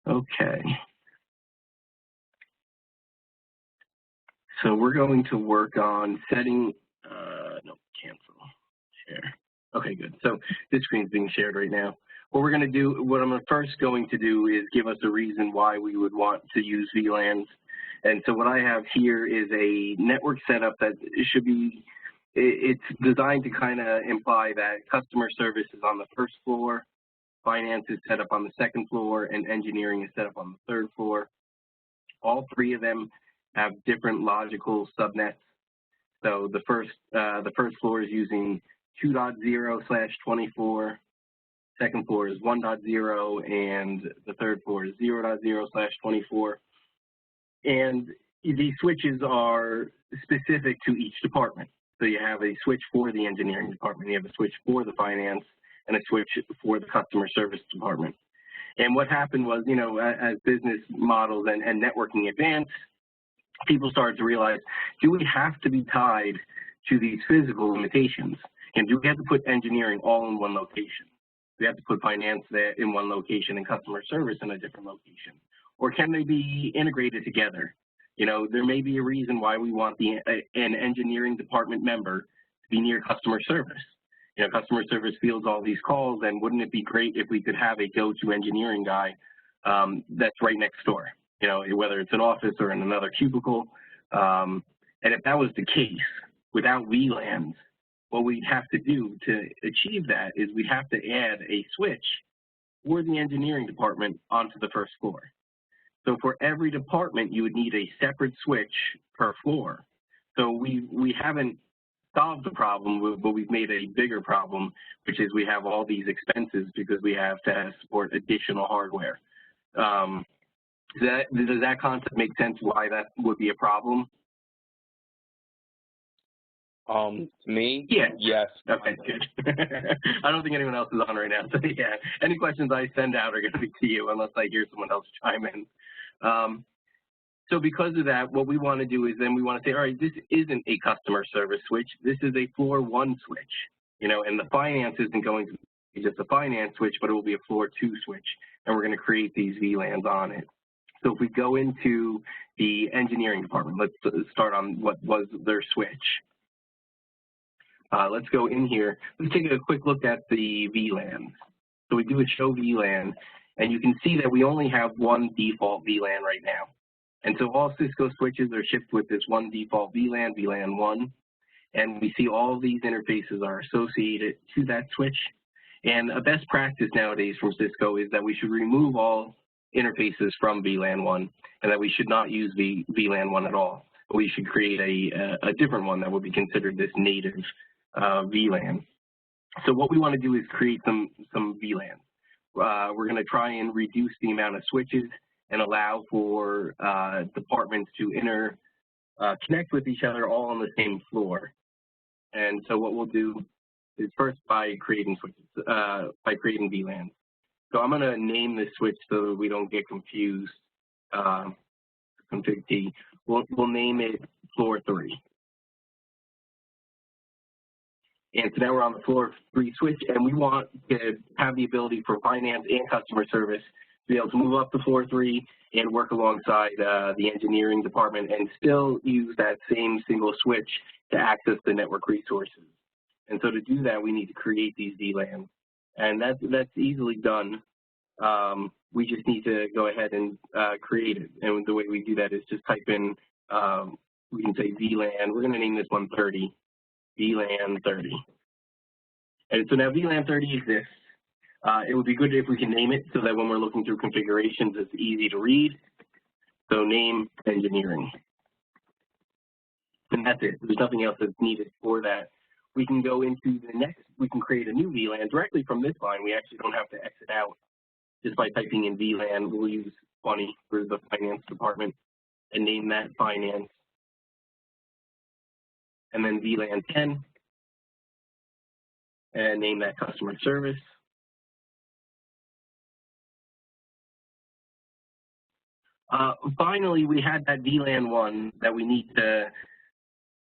Okay. So we're going to work on setting, no, cancel, share. Okay, good. So this screen is being shared right now. What we're going to do, what I'm first going to do is give us a reason why we would want to use VLANs. And so what I have here is a network setup that should be, it's designed to kind of imply that customer service is on the first floor, finance is set up on the second floor, and engineering is set up on the third floor. All three of them have different logical subnets. So the first floor is using 2.0/24, second floor is 1.0, and the third floor is 0.0/24. And these switches are specific to each department. So you have a switch for the engineering department, you have a switch for the finance, and a switch for the customer service department. And what happened was, you know, as business models and networking advanced, people started to realize, do we have to be tied to these physical limitations? And do we have to put engineering all in one location? We have to put finance there in one location and customer service in a different location? Or can they be integrated together? You know, there may be a reason why we want an engineering department member to be near customer service. You know, customer service fields all these calls, and wouldn't it be great if we could have a go-to engineering guy that's right next door? You know, whether it's an office or in another cubicle. And if that was the case, without VLANs, what we'd have to do to achieve that is we'd have to add a switch for the engineering department onto the first floor. So for every department, you would need a separate switch per floor. So we haven't solved the problem, but we've made a bigger problem, which is we have all these expenses because we have to support additional hardware. Does that concept make sense why that would be a problem? To me? Yeah. Yes. Okay, good. I don't think anyone else is on right now. So yeah, any questions I send out are going to be to you unless I hear someone else chime in. So because of that, what we want to do is then we want to say, all right, this isn't a customer service switch. This is a floor 1 switch, you know, and the finance isn't going to be just a finance switch, but it will be a floor 2 switch, and we're going to create these VLANs on it. So if we go into the engineering department, let's start on what was their switch. Let's go in here. Let's take a quick look at the VLANs. So we do a show VLAN, and you can see that we only have one default VLAN right now. And so all Cisco switches are shipped with this one default VLAN, VLAN 1, and we see all of these interfaces are associated to that switch. And a best practice nowadays from Cisco is that we should remove all interfaces from VLAN 1, and that we should not use VLAN 1 at all. We should create a different one that would be considered this native VLAN. So what we want to do is create some VLANs. We're going to try and reduce the amount of switches and allow for departments to connect with each other all on the same floor. And so what we'll do is first by creating switches, by creating VLANs. So I'm going to name this switch so that we don't get confused. Config T. We'll name it floor 3. And so now we're on the floor 3 switch, and we want to have the ability for finance and customer service to be able to move up to floor 3 and work alongside the engineering department and still use that same single switch to access the network resources. And so to do that, we need to create these VLANs. And that's easily done. We just need to go ahead and create it. And the way we do that is just type in, we can say VLAN. We're going to name this one 30, VLAN 30. And so now VLAN 30 exists. It would be good if we can name it so that when we're looking through configurations, it's easy to read. So name engineering. And that's it. There's nothing else that's needed for that. We can go into the next, we can create a new VLAN directly from this line. We actually don't have to exit out just by typing in VLAN. We'll use 20 for the finance department and name that finance. And then VLAN 10 and name that customer service. Finally, we had that VLAN 1 that we need to,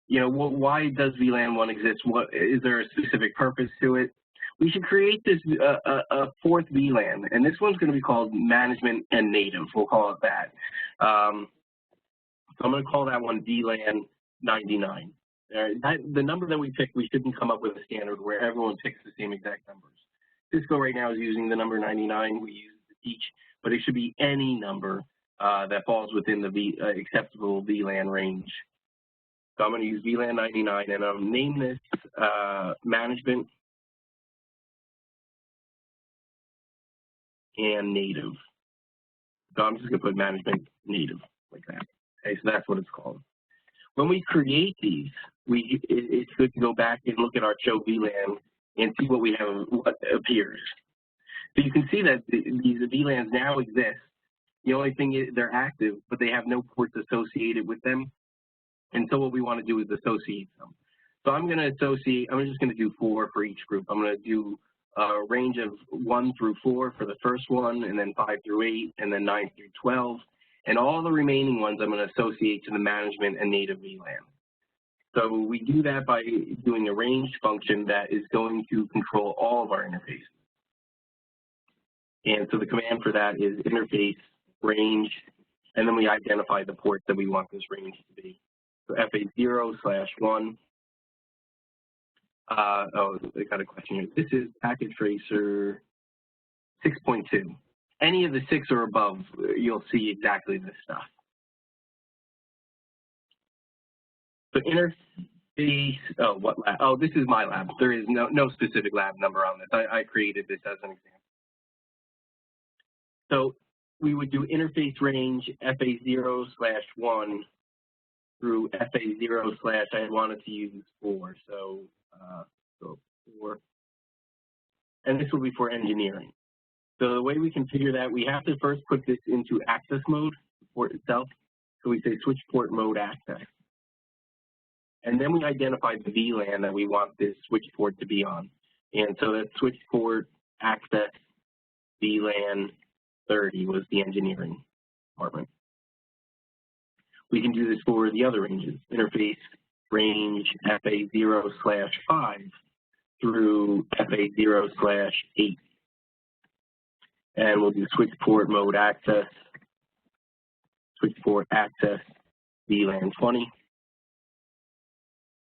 you know, why does VLAN 1 exist? What is there a specific purpose to it? we should create this a fourth VLAN, and this one's going to be called management and native. We'll call it that. So I'm going to call that one VLAN 99. The number that we picked, we shouldn't come up with a standard where everyone picks the same exact numbers. Cisco right now is using the number 99. We use it to teach, but it should be any number that falls within the acceptable VLAN range. So I'm going to use VLAN 99, and I'll name this management and native. So I'm just going to put management native like that. Okay, so that's what it's called. When we create these, it's good to go back and look at our show VLAN and see what we have, what appears. So you can see that these VLANs now exist. The only thing is they're active, but they have no ports associated with them. And so what we want to do is associate them. So I'm going to associate, I'm just going to do 4 for each group. I'm going to do a range of 1 through 4 for the first one, and then 5 through 8, and then 9 through 12. And all the remaining ones I'm going to associate to the management and native VLAN. So we do that by doing a range function that is going to control all of our interfaces. And so the command for that is interface range, and then we identify the ports that we want this range to be. So FA0/1. Oh, I got a question here. This is packet tracer 6.2. Any of the 6 or above, you'll see exactly this stuff. So interface, oh, what lab? Oh, this is my lab. There is no specific lab number on this. I created this as an example. So we would do interface range FA0/1 through FA0/ I wanted to use 4. So 4. And this will be for engineering. So the way we configure that, we have to first put this into access mode, the port itself. So we say switch port mode access. And then we identify the VLAN that we want this switch port to be on. And so that switch port access VLAN 30 was the engineering department. We can do this for the other ranges, interface range FA0/5 through FA0/8. And we'll do switch port mode access, switch port access VLAN 20.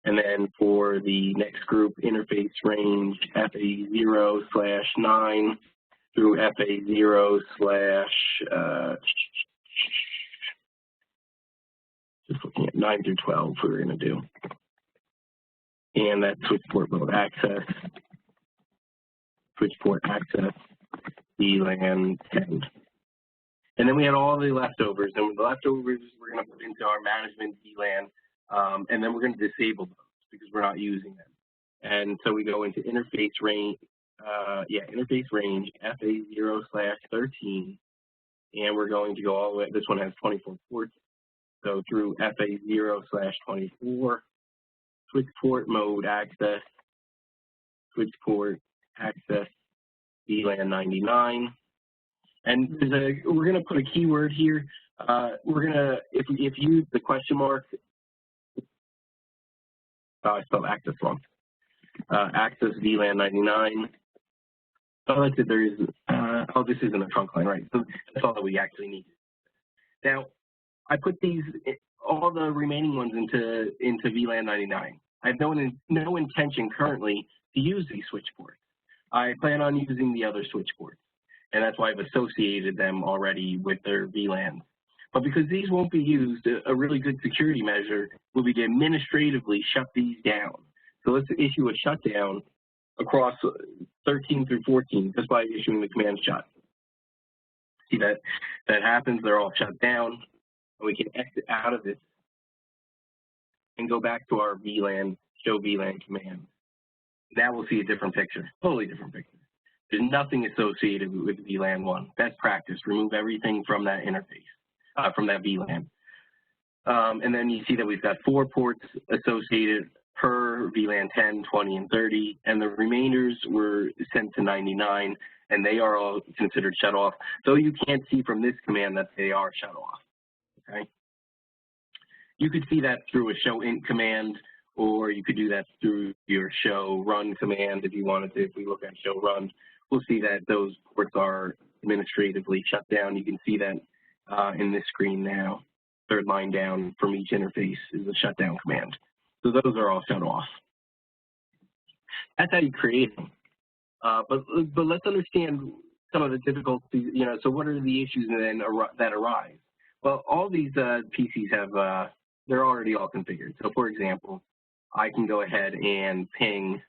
And then for the next group, interface range FA0/9 through FA0/ just looking at 9 through 12 we're going to do. And that's switch port mode access, switch port access, VLAN 10. And then we had all the leftovers, and the leftovers we're going to put into our management VLAN, and then we're going to disable those because we're not using them. And so we go into interface range, interface range FA0/13, and we're going to go all the way. This one has 24 ports, so through FA0/24, switch port mode access, switch port access VLAN 99. And we're going to put a keyword here. We're going to, if you use the question mark, I spelled access wrong. Access VLAN 99. Oh, that's it. There is. Oh, this isn't a trunk line, right? So that's all that we actually need. Now, I put these all the remaining ones into VLAN 99. I have no intention currently to use these switch ports. I plan on using the other switch ports, and that's why I've associated them already with their VLANs. But because these won't be used, a really good security measure will be to administratively shut these down. So let's issue a shutdown across 13 through 14 just by issuing the command shut. See that happens, they're all shut down, and we can exit out of this and go back to our VLAN, show VLAN command. Now we'll see a different picture, totally different picture. There's nothing associated with VLAN 1. Best practice, remove everything from that interface, from that VLAN. And then you see that we've got 4 ports associated per VLAN 10, 20, and 30, and the remainders were sent to 99, and they are all considered shut off. So you can't see from this command that they are shut off, okay? You could see that through a show int command or you could do that through your show run command if you wanted to. If we look at show run, we'll see that those ports are administratively shut down. You can see that in this screen now. Third line down from each interface is a shutdown command. So those are all shut off. That's how you create them. But let's understand some of the difficulties, so what are the issues that arise? Well, all these PCs have, they're already all configured. So for example, I can go ahead and ping,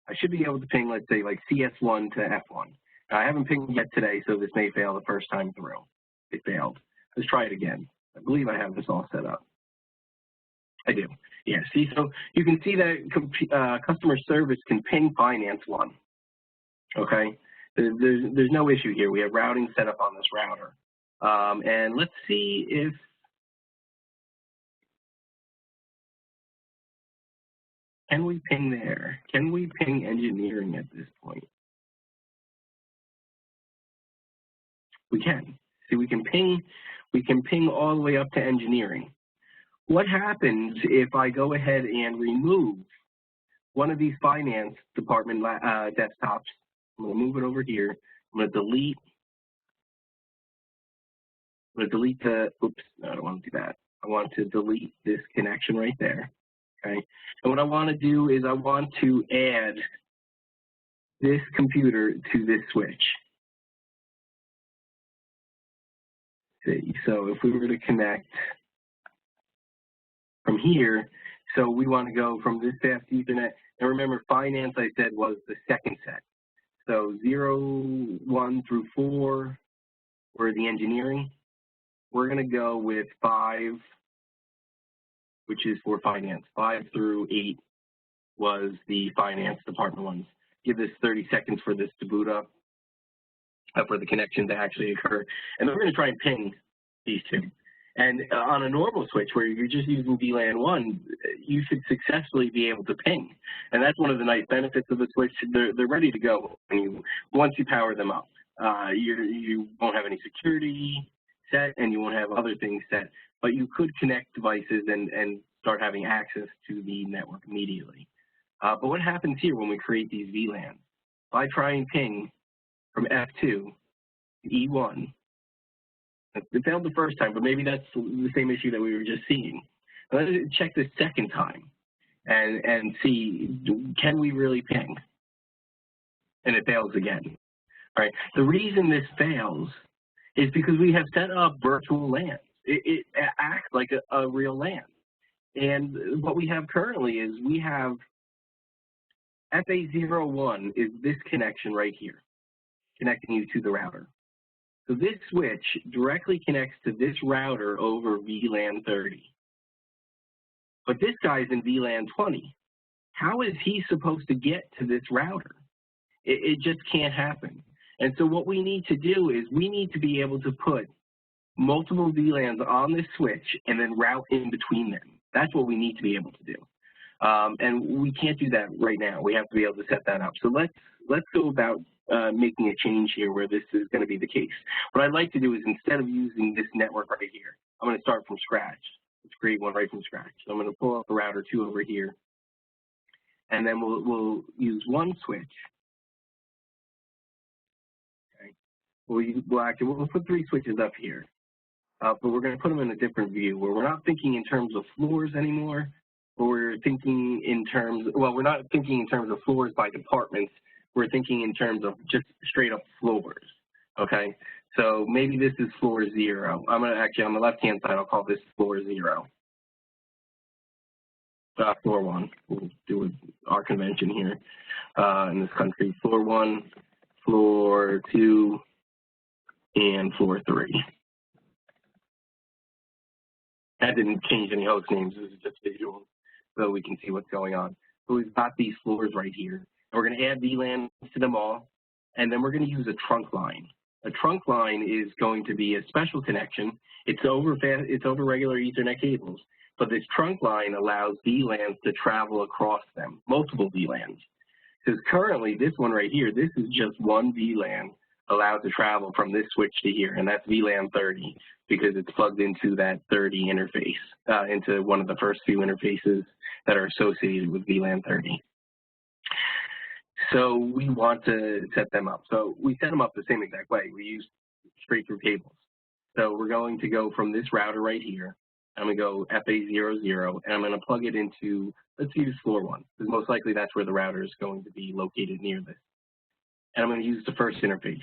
I should be able to ping, let's say like CS1 to F1. Now, I haven't pinged yet today, so this may fail the first time through. It failed. Let's try it again. I believe I have this all set up. I do. Yeah, see, so you can see that customer service can ping finance 1. Okay, there's no issue here. We have routing set up on this router. And let's see if, can we ping there? Can we ping engineering at this point? We can. See, we can ping all the way up to engineering. What happens if I go ahead and remove one of these finance department desktops? I'm going to move it over here. I'm going to delete. I'm going to delete the, oops, no, I don't want to do that. I want to delete this connection right there. Okay. And what I want to do is I want to add this computer to this switch. See, so if we were to connect from here, so we want to go from this fast Ethernet, and remember finance I said was the second set. So 0, 1 through 4 were the engineering. We're going to go with 5, which is for finance. 5 through 8 was the finance department ones. Give this 30 seconds for this to boot up, for the connection to actually occur. And then we're going to try and ping these two. And on a normal switch where you're just using VLAN 1, you should successfully be able to ping. And that's one of the nice benefits of the switch. They're ready to go once you power them up. You won't have any security set and you won't have other things set, but you could connect devices and start having access to the network immediately. But what happens here when we create these VLANs? If I try and ping from F2 to E1, it failed the first time, but maybe that's the same issue that we were just seeing. Let's check this second time and see, can we really ping? And it fails again. All right. The reason this fails is because we have set up virtual LANs. It acts like a real LAN. And what we have currently is we have FA01 is this connection right here, connecting you to the router. So this switch directly connects to this router over VLAN 30. But this guy's in VLAN 20. How is he supposed to get to this router? It just can't happen. And so what we need to do is we need to be able to put multiple VLANs on this switch and then route in between them. That's what we need to be able to do. And we can't do that right now. We have to be able to set that up. So let's go about making a change here where this is going to be the case. What I'd like to do is instead of using this network right here, I'm going to start from scratch. Let's create one right from scratch. So I'm going to pull up the router 2 over here, and then we'll use one switch. Okay. We'll put 3 switches up here, but we're going to put them in a different view where we're not thinking in terms of floors anymore. We're thinking in terms, well, we're not thinking in terms of floors by departments. We're thinking in terms of just straight up floors, okay? So maybe this is floor 0. I'm going to actually, on the left-hand side, I'll call this floor 0. Floor 1, we'll do our convention here in this country. Floor 1, floor 2, and floor 3. That didn't change any host names, this is just visual, so we can see what's going on. So we've got these floors right here. And we're going to add VLANs to them all, and then we're going to use a trunk line. A trunk line is going to be a special connection. It's over regular Ethernet cables, but this trunk line allows VLANs to travel across them, multiple VLANs. Because currently, this one right here, this is just one VLAN allowed to travel from this switch to here, and that's VLAN 30 because it's plugged into that 30 interface, into one of the first few interfaces that are associated with VLAN 30. So we want to set them up. So we set them up the same exact way. We use straight through cables. So we're going to go from this router right here. I'm going to go FA00, and I'm going to plug it into, let's use floor 1, because most likely that's where the router is going to be located near this. And I'm going to use the first interface.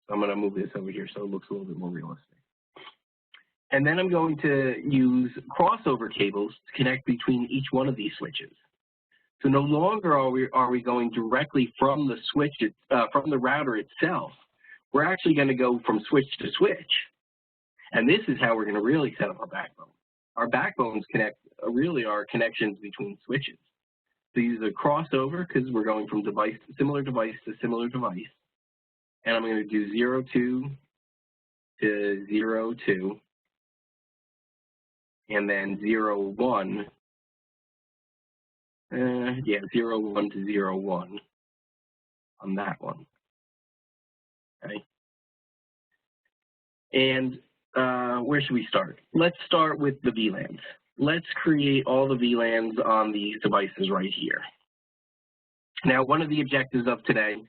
So I'm going to move this over here so it looks a little bit more realistic. And then I'm going to use crossover cables to connect between each one of these switches. So no longer are we going directly from the switch, from the router itself. We're actually going to go from switch to switch. And this is how we're going to really set up our backbone. Our backbones really are connections between switches. So these are crossover because we're going from similar device to similar device. And I'm going to do 02 to 02, and then 01. 01 to 01 on that one. Okay. And where should we start? Let's start with the VLANs. Let's create all the VLANs on these devices right here. Now, one of the objectives of today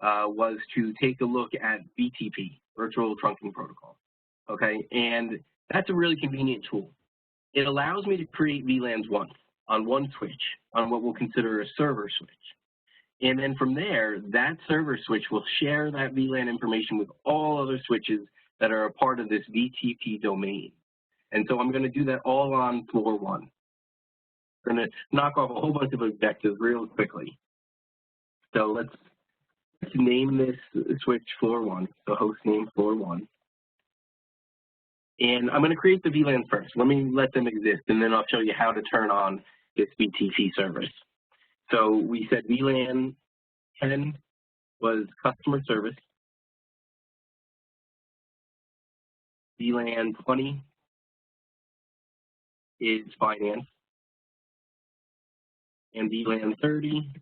was to take a look at VTP, Virtual Trunking Protocol. Okay, and that's a really convenient tool. It allows me to create VLANs once on one switch, on what we'll consider a server switch. And then from there, that server switch will share that VLAN information with all other switches that are a part of this VTP domain. And so I'm going to do that all on floor 1. I'm going to knock off a whole bunch of objectives real quickly. So let's name this switch floor 1, so host name floor 1. And I'm going to create the VLAN first. Let me let them exist, and then I'll show you how to turn on this VTP service. So we said VLAN 10 was customer service. VLAN 20 is finance. And VLAN 30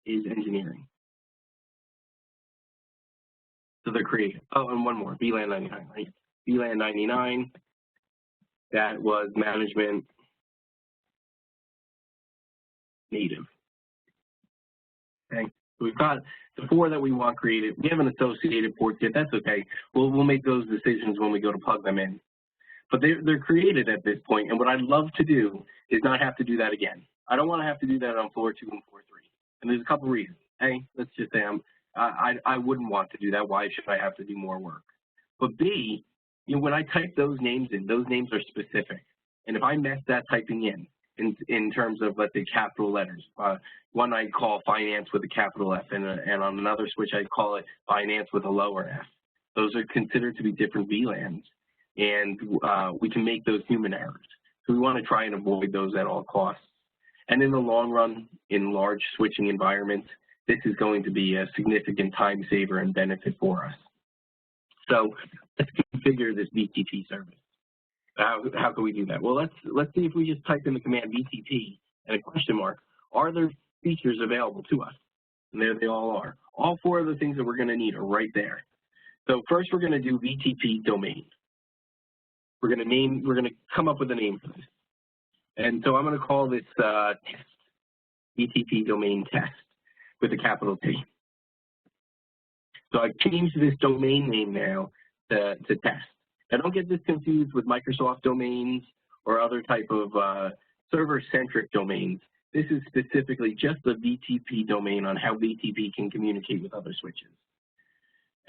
is engineering. So they're creative. Oh, and one more, VLAN 99, right? VLAN 99, that was management native. Okay, so we've got the 4 that we want created. We have an associated port yet, that's okay. We'll make those decisions when we go to plug them in. But they're created at this point, and what I'd love to do is not have to do that again. I don't want to have to do that on floor 2 and floor 3. And there's a couple reasons. A, let's just say I wouldn't want to do that. Why should I have to do more work? But B, when I type those names in, those names are specific. And if I mess that typing in terms of, let's say, capital letters, one I'd call finance with a capital F, and on another switch I'd call it finance with a lower F. Those are considered to be different VLANs. And we can make those human errors. So we want to try and avoid those at all costs. And in the long run, in large switching environments, this is going to be a significant time saver and benefit for us. So let's configure this VTP service. How can we do that? Well, let's see if we just type in the command VTP and a question mark. Are there features available to us? And there they all are. All 4 of the things that we're going to need are right there. So first, we're going to do VTP domain. We're going to come up with a name for this. And so I'm going to call this test, VTP domain test with a capital T. So I've changed this domain name now to test. Now don't get this confused with Microsoft domains or other type of server-centric domains. This is specifically just the VTP domain on how VTP can communicate with other switches.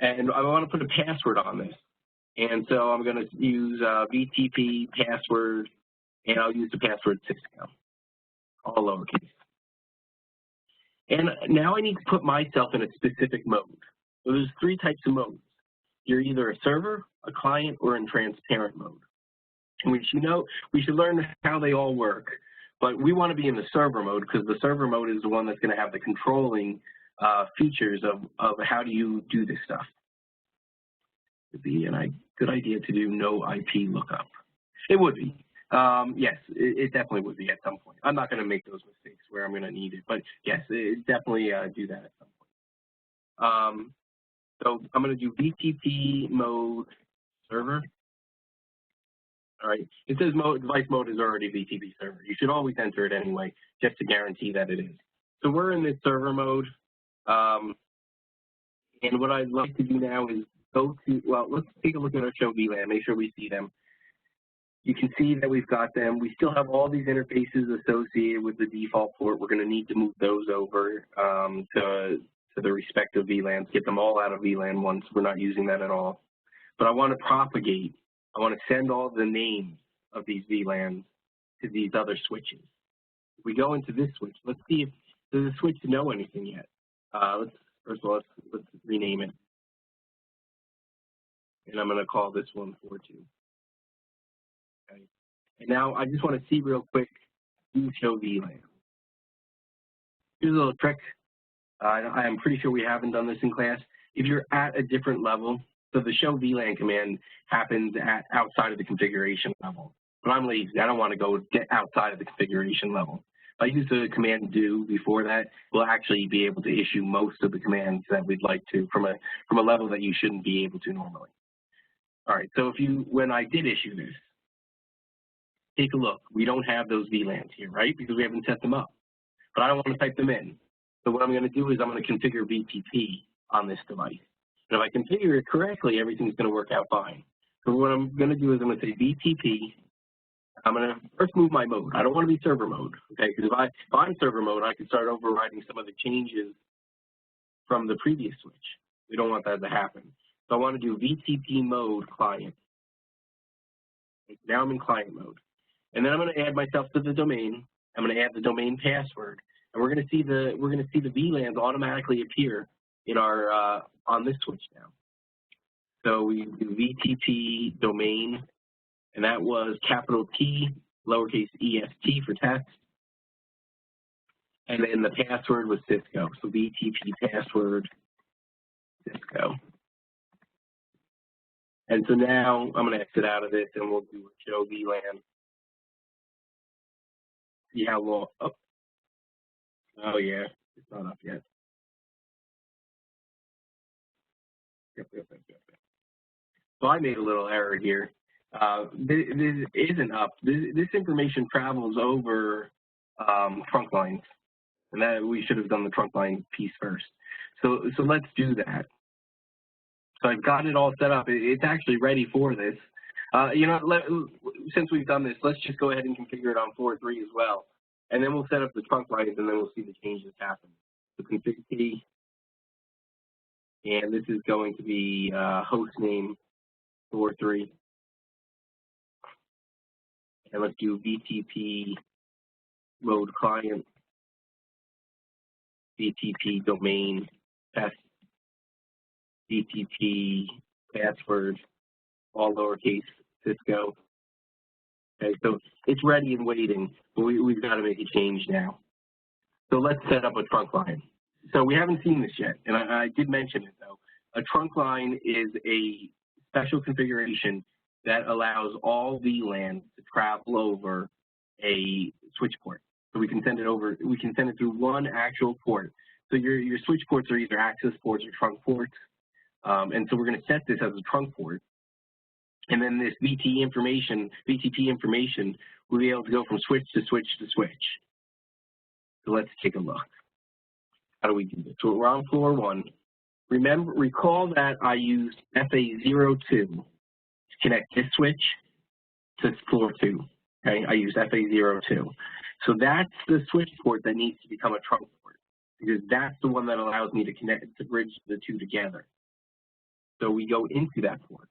And I want to put a password on this. And so I'm going to use VTP password, and I'll use the password Cisco, all lowercase. And now I need to put myself in a specific mode. So there's 3 types of modes. You're either a server, a client, or in transparent mode. And we should learn how they all work. But we want to be in the server mode because the server mode is the one that's going to have the controlling features of how do you do this stuff. It'd be a good idea to do no IP lookup. It would be. Yes, it definitely would be at some point. I'm not going to make those mistakes where I'm going to need it, but yes, definitely do that at some point. So I'm going to do VTP mode server, All right, it says device mode is already VTP server. You should always enter it anyway, just to guarantee that it is. So we're in this server mode, and what I'd like to do now is go to, well, let's take a look at our show VLAN, make sure we see them. You can see that we've got them. We still have all these interfaces associated with the default port. We're going to need to move those over to the respective VLANs, get them all out of VLAN once we're not using that at all. But I want to propagate. I want to send all the names of these VLANs to these other switches. If we go into this switch, let's see if does the switch know anything yet. First of all, let's rename it. And I'm going to call this one 4.2. Okay. And now I just want to see real quick, do show VLAN. Here's a little trick. I'm pretty sure we haven't done this in class. If you're at a different level, so the show VLAN command happens outside of the configuration level. But I'm lazy. I don't want to go outside of the configuration level. If I use the command do before that, we'll actually be able to issue most of the commands that we'd like to from a level that you shouldn't be able to normally. All right, so when I did issue this, take a look. We don't have those VLANs here, right? Because we haven't set them up. But I don't want to type them in. So what I'm going to do is I'm going to configure VTP on this device. And if I configure it correctly, everything's going to work out fine. So what I'm going to do is I'm going to say VTP. I'm going to first move my mode. I don't want to be server mode, okay? Because if I'm server mode, I can start overriding some of the changes from the previous switch. We don't want that to happen. So I want to do VTP mode client. Now I'm in client mode. And then I'm going to add myself to the domain. I'm going to add the domain password. And we're going to see the VLANs automatically appear in our on this switch now. So we do VTP domain, and that was capital T, lowercase est for test. And then the password was Cisco. So VTP password Cisco. And so now I'm going to exit out of this, and we'll do a show VLAN. See how long? Oh yeah, it's not up yet. Yep. So I made a little error here. This isn't up. This information travels over trunk lines, and that we should have done the trunk line piece first. So let's do that. So I've got it all set up. It's actually ready for this. Since we've done this, let's just go ahead and configure it on 4.3 as well. And then we'll set up the trunk lines, and then we'll see the changes happen. So config T, and this is going to be host name 4.3. And let's do VTP mode client, VTP domain test, VTP password, all lowercase Cisco. Okay, so it's ready and waiting, but we've got to make a change now. So let's set up a trunk line. So we haven't seen this yet, and I did mention it though. A trunk line is a special configuration that allows all VLANs to travel over a switch port. So we can send it over, we can send it through one actual port. So your switch ports are either access ports or trunk ports. And so we're going to set this as a trunk port. And then this VTP information will be able to go from switch to switch to switch. So let's take a look. How do we do this? So we're on floor 1. Recall that I used FA02 to connect this switch to floor 2. Okay, I used FA02. So that's the switch port that needs to become a trunk port, because that's the one that allows me to bridge the two together. So we go into that port.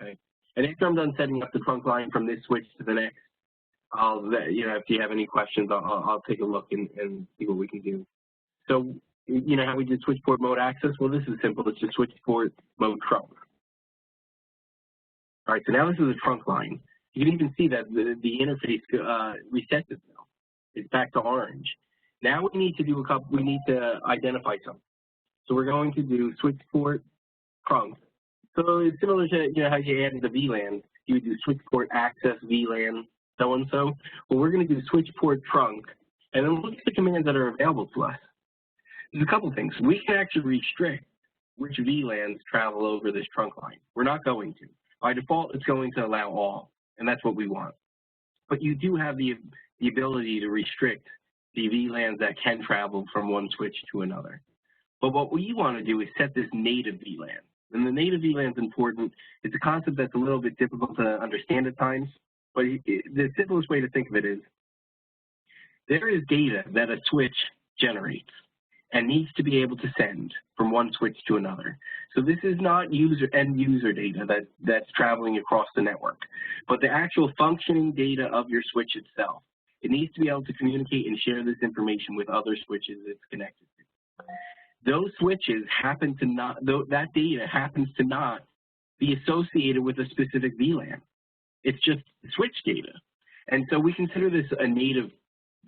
Okay. And after I'm done setting up the trunk line from this switch to the next, if you have any questions, I'll take a look and see what we can do. So, how we did switch port mode access? Well, this is simple. It's just switch port mode trunk. All right, so now this is a trunk line. You can even see that the interface resets itself. It's back to orange. Now we need to do we need to identify something. So we're going to do switch port trunk. So it's similar to how you added the VLAN. You would do switch port access VLAN so-and-so. Well, we're going to do switch port trunk, and then look at the commands that are available to us. There's a couple things. We can actually restrict which VLANs travel over this trunk line. We're not going to. By default, it's going to allow all, and that's what we want. But you do have the ability to restrict the VLANs that can travel from one switch to another. But what we want to do is set this native VLAN. And the native VLAN is important. It's a concept that's a little bit difficult to understand at times, but the simplest way to think of it is there is data that a switch generates and needs to be able to send from one switch to another. So this is not end user data that's traveling across the network, but the actual functioning data of your switch itself. It needs to be able to communicate and share this information with other switches it's connected to. Those switches happen to not, that data happens to not be associated with a specific VLAN. It's just switch data. And so we consider this a native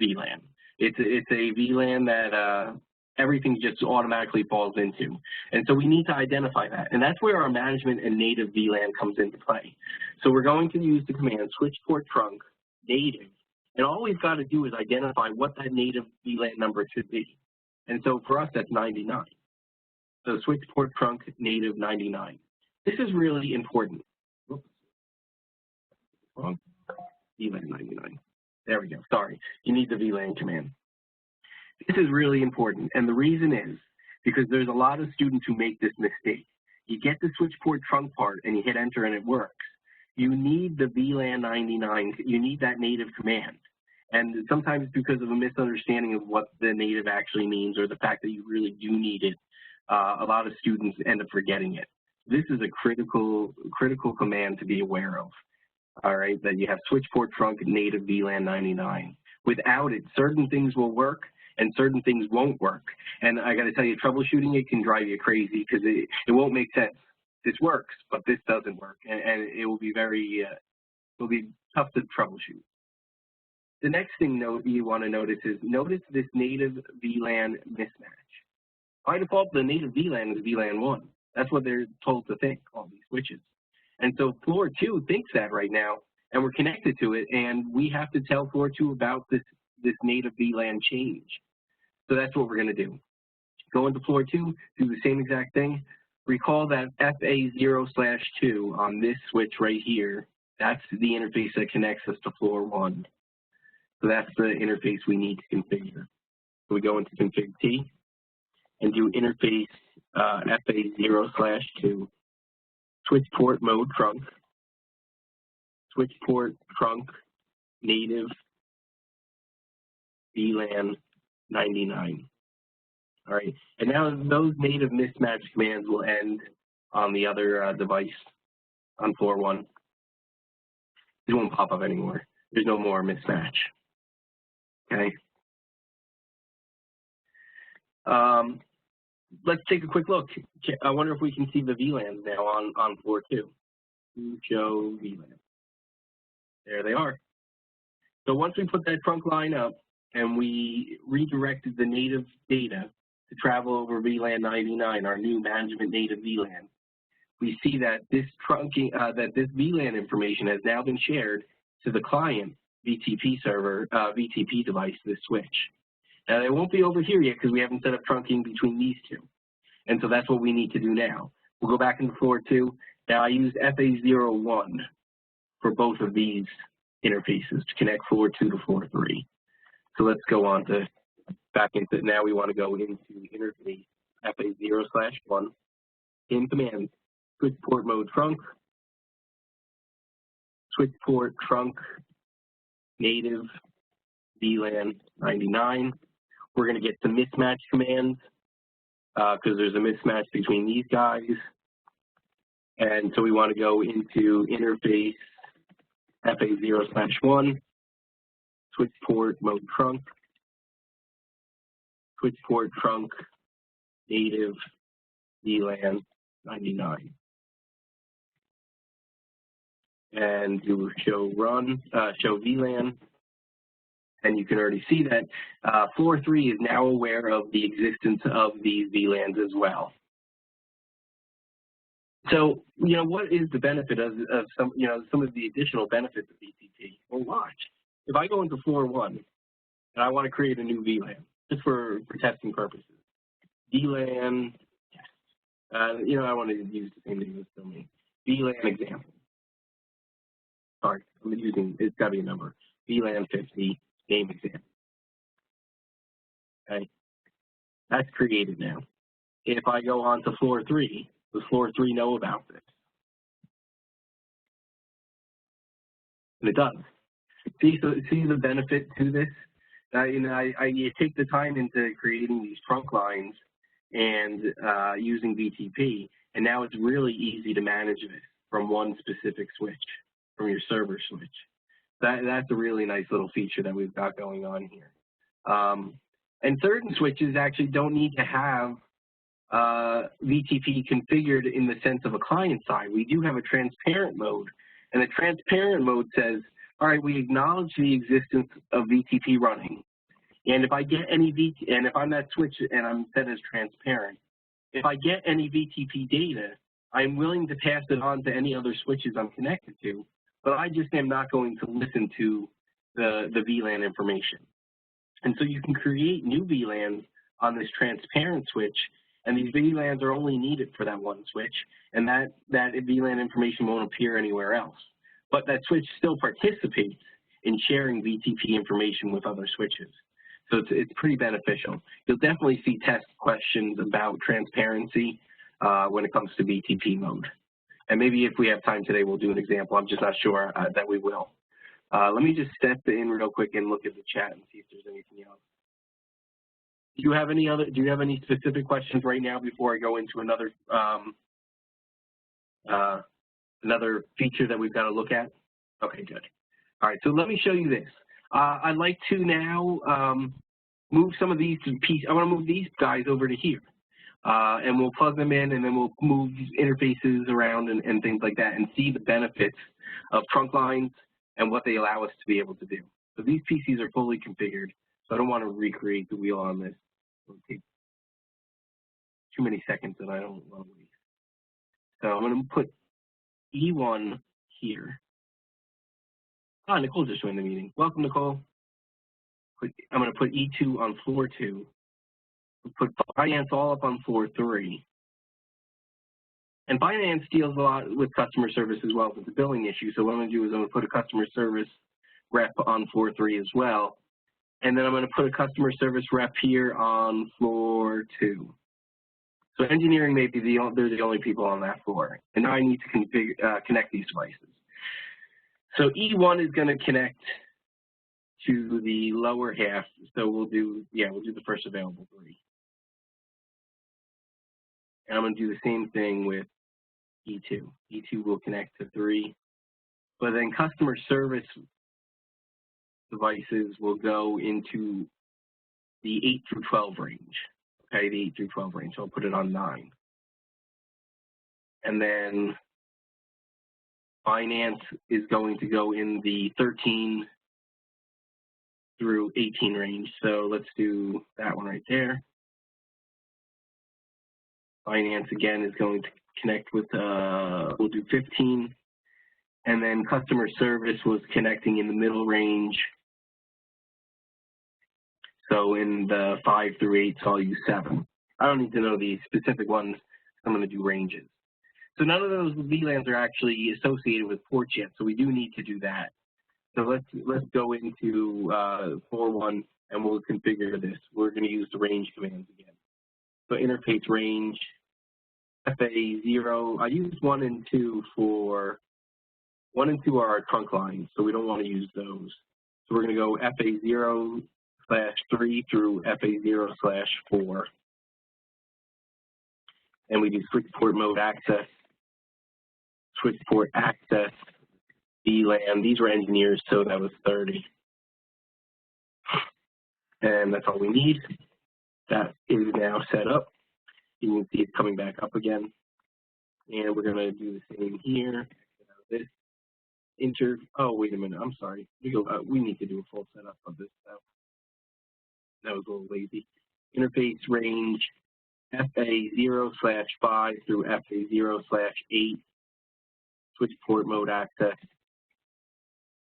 VLAN. It's a VLAN that everything just automatically falls into. And so we need to identify that. And that's where our management and native VLAN comes into play. So we're going to use the command switch port trunk native. And all we've got to do is identify what that native VLAN number should be. And so for us, that's 99. So switch port trunk native 99. This is really important. Oops. Wrong. VLAN 99. There we go. Sorry. You need the VLAN command. This is really important. And the reason is because there's a lot of students who make this mistake. You get the switch port trunk part and you hit enter and it works. You need the VLAN 99. You need that native command. And sometimes because of a misunderstanding of what the native actually means or the fact that you really do need it, a lot of students end up forgetting it. This is a critical command to be aware of, all right, that you have switch port trunk native VLAN 99. Without it, certain things will work and certain things won't work. And I got to tell you, troubleshooting it can drive you crazy because it won't make sense. This works, but this doesn't work. And it will be it'll be tough to troubleshoot. The next thing you want to notice is notice this native VLAN mismatch. By default, the native VLAN is VLAN 1. That's what they're told to think, all these switches. And so floor 2 thinks that right now, and we're connected to it, and we have to tell floor 2 about this native VLAN change. So that's what we're going to do. Go into floor 2, do the same exact thing. Recall that FA0/2 on this switch right here, that's the interface that connects us to floor 1. So that's the interface we need to configure. So we go into config T and do interface FA0/2, switch port mode trunk, switch port trunk native VLAN 99. All right, and now those native mismatch commands will end on the other device on floor 1. It won't pop up anymore. There's no more mismatch. Okay. Let's take a quick look. I wonder if we can see the VLANs now on floor 2. Show VLAN. There they are. So once we put that trunk line up and we redirected the native data to travel over VLAN 99, our new management native VLAN, we see that this this VLAN information has now been shared to the client VTP server, VTP device, this switch. Now, it won't be over here yet because we haven't set up trunking between these two. And so that's what we need to do now. We'll go back into floor 2. Now, I use FA01 for both of these interfaces to connect floor 2 to floor 3. So let's go on to back into, now we want to go into interface FA0/1 in command, switch port mode trunk, switch port trunk native VLAN 99. We're going to get some mismatch commands because there's a mismatch between these guys. And so we want to go into interface FA0/1, switch port mode trunk, switch port trunk native VLAN 99. And do show VLAN. And you can already see that floor 3 is now aware of the existence of these VLANs as well. So, what is the benefit of some of the additional benefits of VTP? Well, watch. If I go into floor 1 and I want to create a new VLAN, just for testing purposes, VLAN test. You know, I want to use the same name as domain. VLAN example. Sorry, I'm using, it's got to be a number. VLAN 50 name example. Okay, that's created now. If I go on to floor 3, does floor 3 know about this? And it does. See the benefit to this? You know, you take the time into creating these trunk lines and using BTP, and now it's really easy to manage this from one specific switch, from your server switch. That's a really nice little feature that we've got going on here. And certain switches actually don't need to have VTP configured in the sense of a client side. We do have a transparent mode, and the transparent mode says, all right, we acknowledge the existence of VTP running. And if I get any and if I'm that switch and I'm set as transparent, if I get any VTP data, I'm willing to pass it on to any other switches I'm connected to, but I just am not going to listen to the VLAN information. And so you can create new VLANs on this transparent switch, and these VLANs are only needed for that one switch, and that VLAN information won't appear anywhere else. But that switch still participates in sharing VTP information with other switches. So it's pretty beneficial. You'll definitely see test questions about transparency when it comes to BTP mode. And maybe if we have time today, we'll do an example. I'm just not sure that we will. Let me just step in real quick and look at the chat and see if there's anything else. Do you have any specific questions right now before I go into another another feature that we've got to look at? Okay, good. All right, so let me show you this. I'd like to now move some of these pieces. I want to move these guys over to here. And we'll plug them in, and then we'll move interfaces around and things like that and see the benefits of trunk lines and what they allow us to be able to do. So these PCs are fully configured, so I don't want to recreate the wheel on this. It'll take too many seconds and I don't want to waste. So I'm going to put E1 here. Ah, Nicole just joined the meeting. Welcome, Nicole. I'm going to put E2 on floor 2. Put finance all up on floor 3. And finance deals a lot with customer service as well if it's a billing issue. So what I'm going to do is I'm going to put a customer service rep on floor 3 as well. And then I'm going to put a customer service rep here on floor 2. So engineering may be they're the only people on that floor. And now I need to configure, connect these devices. So E1 is going to connect to the lower half. So we'll do the first available 3. And I'm going to do the same thing with E2. E2 will connect to 3. But then customer service devices will go into the 8 through 12 range. Okay, the 8 through 12 range. So I'll put it on 9. And then finance is going to go in the 13 through 18 range. So let's do that one right there. Finance again is going to connect with, we'll do 15. And then customer service was connecting in the middle range. So in the 5 through 8, so I'll use 7. I don't need to know the specific ones. I'm going to do ranges. So none of those VLANs are actually associated with ports yet, so we do need to do that. So let's go into 4.1 and we'll configure this. We're going to use the range commands again. So interface range, FA0. I used 1 and 2 for 1 and 2 are our trunk lines, so we don't want to use those. So we're going to go FA0/3 through FA0/4. And we do switch port mode access, switch port access, VLAN. These were engineers, so that was 30. And that's all we need. That is now set up. You can see it coming back up again. And we're going to do the same here. This oh, wait a minute. I'm sorry. We need to do a full setup of this stuff. That was a little lazy. Interface range, FA0/5 through FA0/8. Switch port mode access,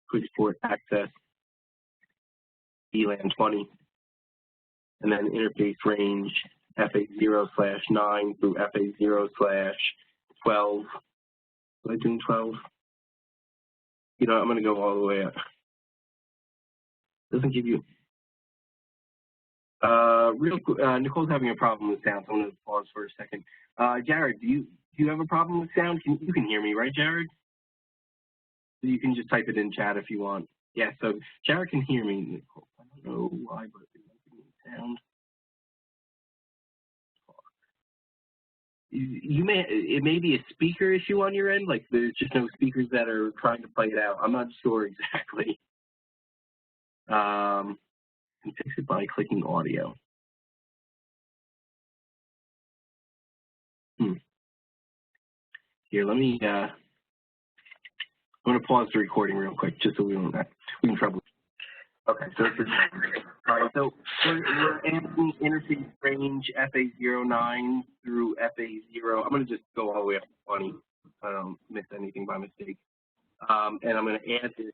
switch port access, VLAN 20, and then interface range FA0/9 through FA0/12. Am I doing 12? You know, I'm going to go all the way up. Doesn't give you. Nicole's having a problem with sound, so I'm going to pause for a second. Jared, do you have a problem with sound? You can hear me, right, Jared? You can just type it in chat if you want. Yeah, so Jared can hear me. Nicole, I don't know why, but it might be sound. It may be a speaker issue on your end, like there's just no speakers that are trying to play it out. I'm not sure exactly. And fix it by clicking audio. Here, let me. I'm going to pause the recording real quick, just so we can trouble. Okay, so all right, so we're adding interface range FA09 through FA0. I'm going to just go all the way up to 20. I don't miss anything by mistake. And I'm going to add this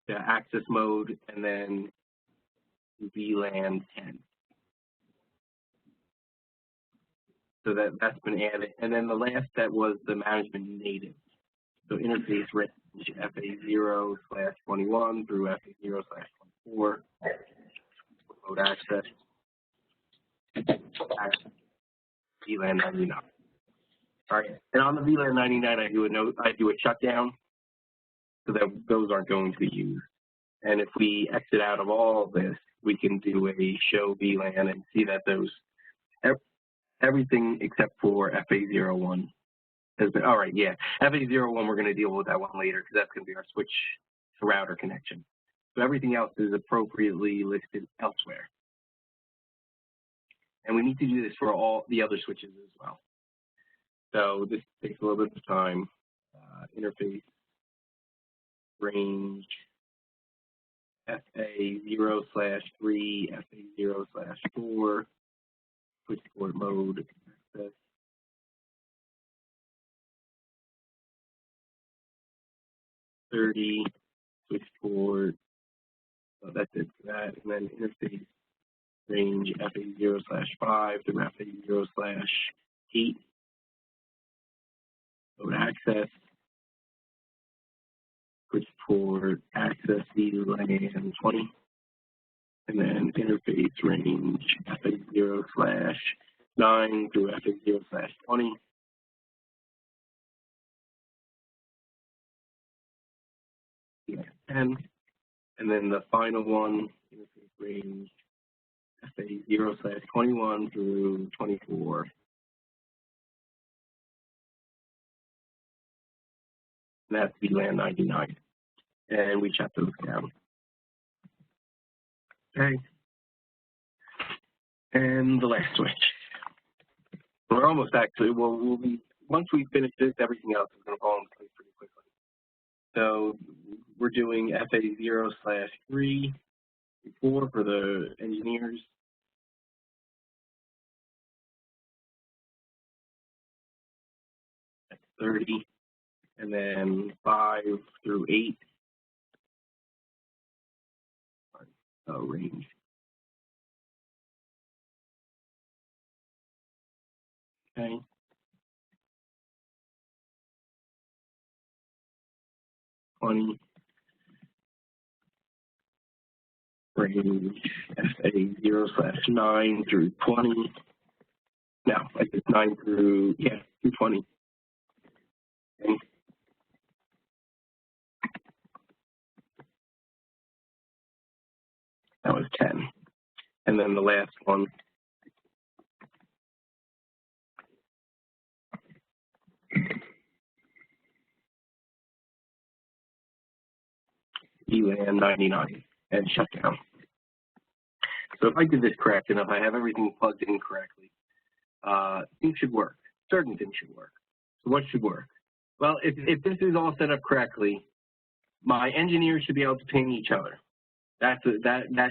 to access mode and then VLAN 10. So that's been added. And then the last step was the management native. So interface range FA0/21 through FA0/24. Remote access. VLAN 99. All right. And on the VLAN 99, I do a shutdown so that those aren't going to be used. And if we exit out of all of this, we can do a show VLAN and see that those everything except for FA01 has been, all right, yeah. FA01, we're going to deal with that one later because that's going to be our switch to router connection. So everything else is appropriately listed elsewhere. And we need to do this for all the other switches as well. So this takes a little bit of time. Interface range FA0/3, FA0/4, switch port mode access. .30 switch port. So that's it for that. And then interface range FA0/5 through FA0/8. Mode access. Switch port access VLAN 20. And then interface range FA0/9 through FA0/20. Yeah, 10. And then the final one, interface range FA0/21 through 24. And that's VLAN 99. And we shut those down. Okay. And the last switch. We're almost actually, well, we'll be, once we finish this, everything else is going to fall into place pretty quickly. So we're doing FA0/3, 4 for the engineers. That's 30. And then 5 through 8. Range. Okay. Range FA0/9 through 20. No, I guess 9 through, yeah, through 20. Okay. That was 10. And then the last one. VLAN 99 and shut down. So if I did this correct and if I have everything plugged in correctly, things should work. Certain things should work. So what should work? Well, if this is all set up correctly, my engineers should be able to ping each other. That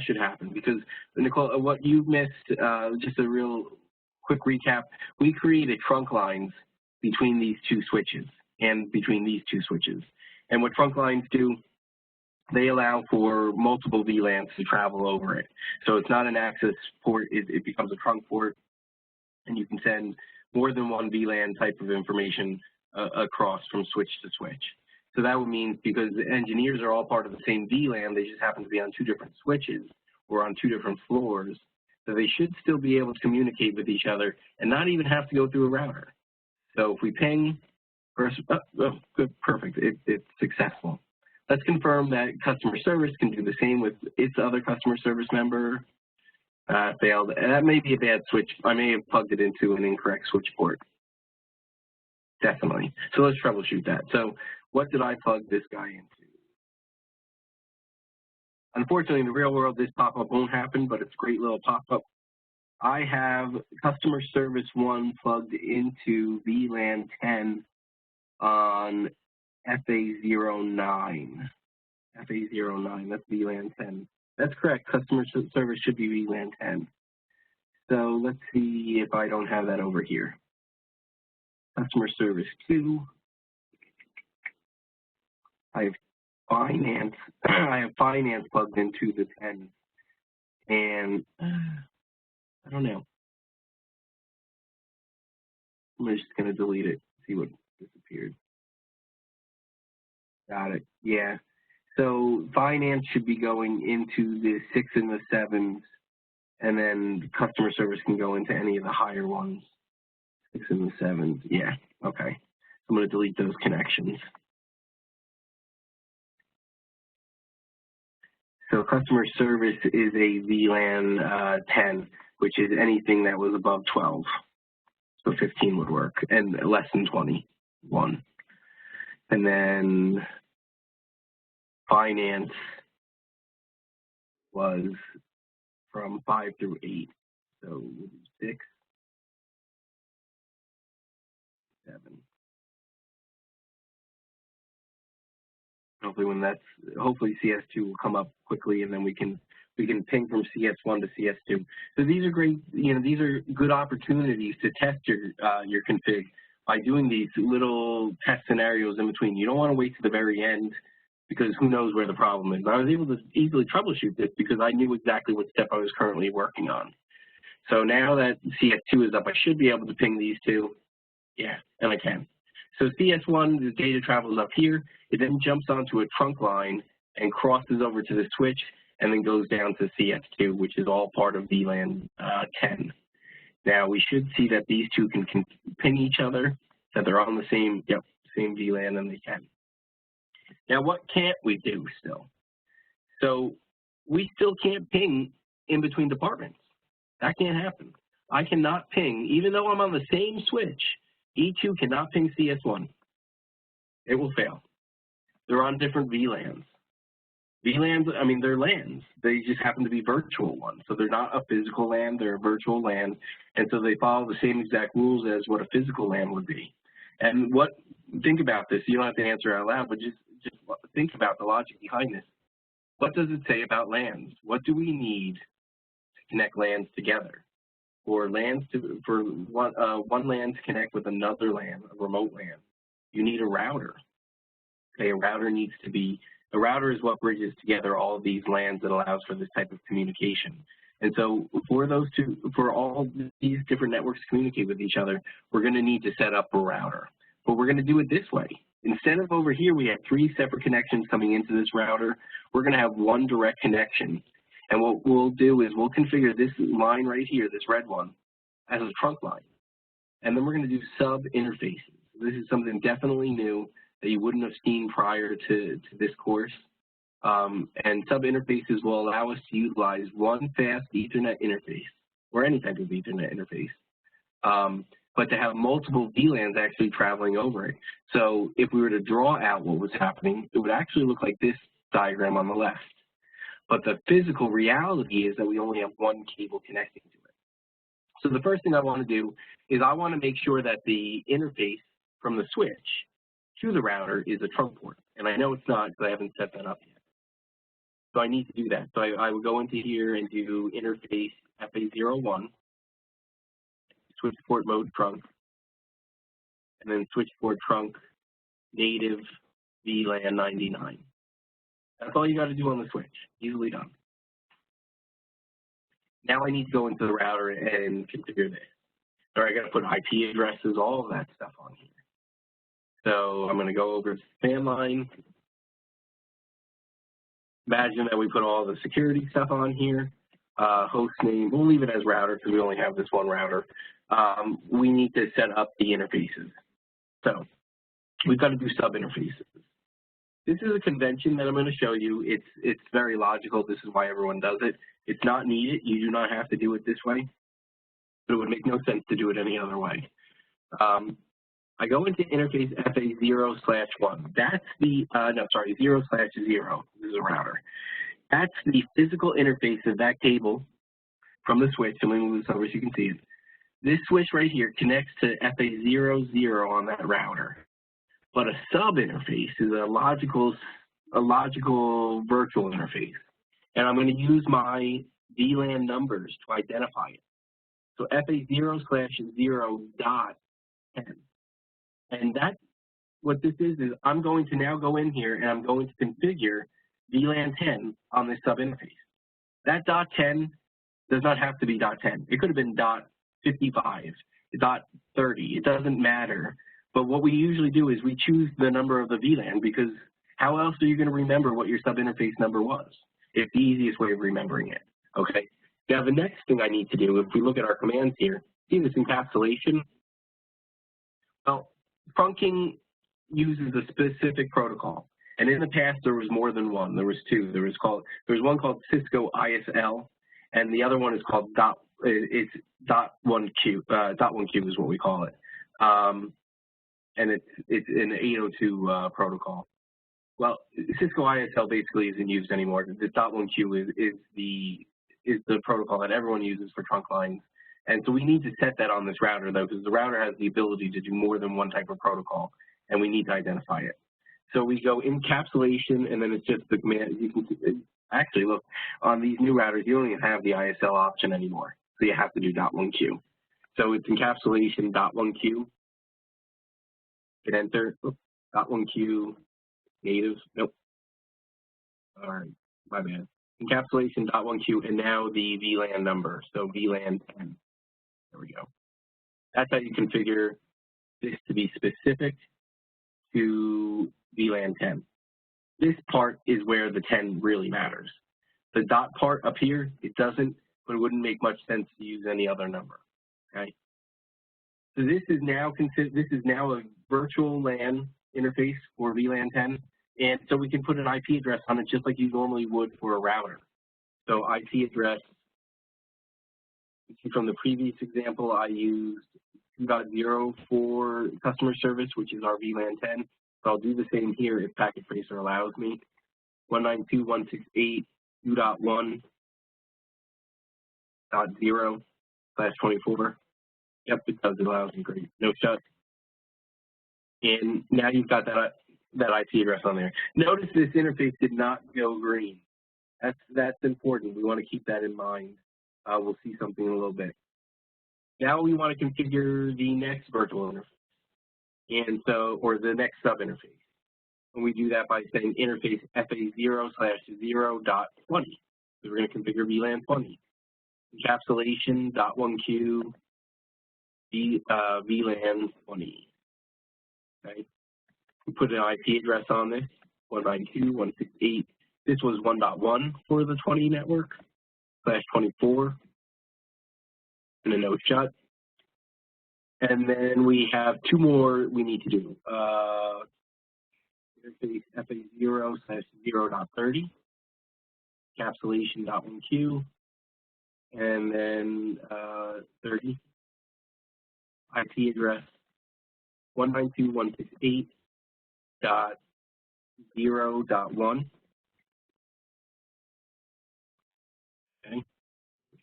should happen because, Nicole, what you've missed, just a real quick recap, we created trunk lines between these two switches and between these two switches. And what trunk lines do they allow for multiple VLANs to travel over it. So it's not an access port, it becomes a trunk port, and you can send more than one VLAN type of information across from switch to switch. So that would mean, because the engineers are all part of the same VLAN, they just happen to be on two different switches or on two different floors, so they should still be able to communicate with each other and not even have to go through a router. So if we ping, good, perfect, it's successful. Let's confirm that customer service can do the same with its other customer service member. Failed. That may be a bad switch. I may have plugged it into an incorrect switch port. Definitely. So let's troubleshoot that. So what did I plug this guy into? Unfortunately, in the real world, this pop-up won't happen, but it's a great little pop-up. I have customer service 1 plugged into VLAN 10 on FA09. FA09, that's VLAN 10. That's correct. Customer service should be VLAN 10. So let's see if I don't have that over here. Customer service 2. I have finance. I have finance plugged into the 10. And I don't know. I'm just going to delete it, see what disappeared. Got it. Yeah. So finance should be going into the 6 and the 7s, and then customer service can go into any of the higher ones. 6 and the 7s. Yeah. Okay. I'm going to delete those connections. So customer service is a VLAN 10, which is anything that was above 12. So 15 would work, and less than 21. And then finance was from 5 through 8. So we'll do 6, 7. Hopefully CS2 will come up quickly, and then we can ping from CS1 to CS2. So these are great, these are good opportunities to test your config by doing these little test scenarios in between. You don't want to wait to the very end, because who knows where the problem is. I was able to easily troubleshoot this because I knew exactly what step I was currently working on. So now that CS2 is up, I should be able to ping these two. Yeah, and I can. So CS1, the data travels up here. It then jumps onto a trunk line and crosses over to the switch, and then goes down to CS2, which is all part of VLAN 10. Now we should see that these two can ping each other, that they're on the same VLAN, and they can. Now what can't we do still? So we still can't ping in between departments. That can't happen. I cannot ping, even though I'm on the same switch, E2 cannot ping CS1. It will fail. They're on different VLANs. VLANs, I mean, they're LANs. They just happen to be virtual ones. So they're not a physical LAN, they're a virtual LAN. And so they follow the same exact rules as what a physical LAN would be. And think about this. You don't have to answer out loud, but just think about the logic behind this. What does it say about LANs? What do we need to connect LANs together? For one LAN to connect with another LAN, a remote LAN, you need a router. Okay, a router is what bridges together all of these LANs that allows for this type of communication. And so for all these different networks to communicate with each other, we're going to need to set up a router. But we're going to do it this way. Instead of over here, we have 3 separate connections coming into this router. We're going to have one direct connection. And what we'll do is we'll configure this line right here, this red one, as a trunk line. And then we're going to do sub-interfaces. This is something definitely new that you wouldn't have seen prior to this course. And sub-interfaces will allow us to utilize one fast Ethernet interface, or any type of Ethernet interface, but to have multiple VLANs actually traveling over it. So if we were to draw out what was happening, it would actually look like this diagram on the left. But the physical reality is that we only have one cable connecting to it. So the first thing I want to do is I want to make sure that the interface from the switch to the router is a trunk port. And I know it's not because I haven't set that up yet. So I need to do that. So I will go into here and do interface FA01, switch port mode trunk, and then switch port trunk native VLAN 99. That's all you got to do on the switch. Easily done. Now I need to go into the router and configure this. So I got to put IP addresses, all of that stuff on here. So I'm going to go over to command line. Imagine that we put all the security stuff on here. Host name, we'll leave it as router because we only have this one router. We need to set up the interfaces. So we've got to do sub interfaces. This is a convention that I'm going to show you. It's very logical. This is why everyone does it. It's not needed. You do not have to do it this way. But it would make no sense to do it any other way. I go into interface FA0/1. That's the, 0/0. This is a router. That's the physical interface of that cable from the switch. And let me move this over so you can see it. This switch right here connects to FA00 on that router. But a sub interface is a logical virtual interface. And I'm going to use my VLAN numbers to identify it. So FA0/0.10. And that, what this is I'm going to now go in here and I'm going to configure VLAN 10 on this sub interface. That .10 does not have to be .10. It could have been .55, .30. It doesn't matter. But what we usually do is we choose the number of the VLAN because how else are you going to remember what your sub interface number was? It's the easiest way of remembering it. Okay. Now the next thing I need to do, if we look at our commands here, see this encapsulation. Well, trunking uses a specific protocol, and in the past there was more than one. There was two. There was one called Cisco ISL, and the other one is called it's .1Q. .1Q is what we call it, and it's an 802 protocol. Well, Cisco ISL basically isn't used anymore. The .1Q is the protocol that everyone uses for trunk lines. And so we need to set that on this router, though, because the router has the ability to do more than one type of protocol, and we need to identify it. So we go encapsulation, and then it's just the command. You can see, actually, look, on these new routers, you don't even have the ISL option anymore, so you have to do .1Q. So it's encapsulation .1Q. Hit enter. Oops, .1Q native. Nope. All right, my bad. Encapsulation .1Q, and now the VLAN number. So VLAN 10. There we go. That's how you configure this to be specific to VLAN 10. This part is where the 10 really matters. The dot part up here, it doesn't, but it wouldn't make much sense to use any other number. Okay. So this is now a virtual LAN interface for VLAN 10, and so we can put an IP address on it just like you normally would for a router. So IP address. From the previous example, I used 2.0 for customer service, which is our VLAN 10. So I'll do the same here if Packet Tracer allows me. 192.168.2.1.0/24. Yep, it does. It allows me. Great. No shut. And now you've got that IP address on there. Notice this interface did not go green. That's important. We want to keep that in mind. We'll see something in a little bit. Now we want to configure the next virtual interface, and so, or the next sub interface. And we do that by saying interface FA0/0.20. So we're going to configure VLAN 20. Encapsulation .1Q VLAN 20. Okay. We put an IP address on this, 192.168. This was 1.1 for the 20 network. /24 and a no shut. And then we have two more we need to do. Interface FA0/0.30, encapsulation.1Q, and then 30. IP address 192.168.0.1. Okay.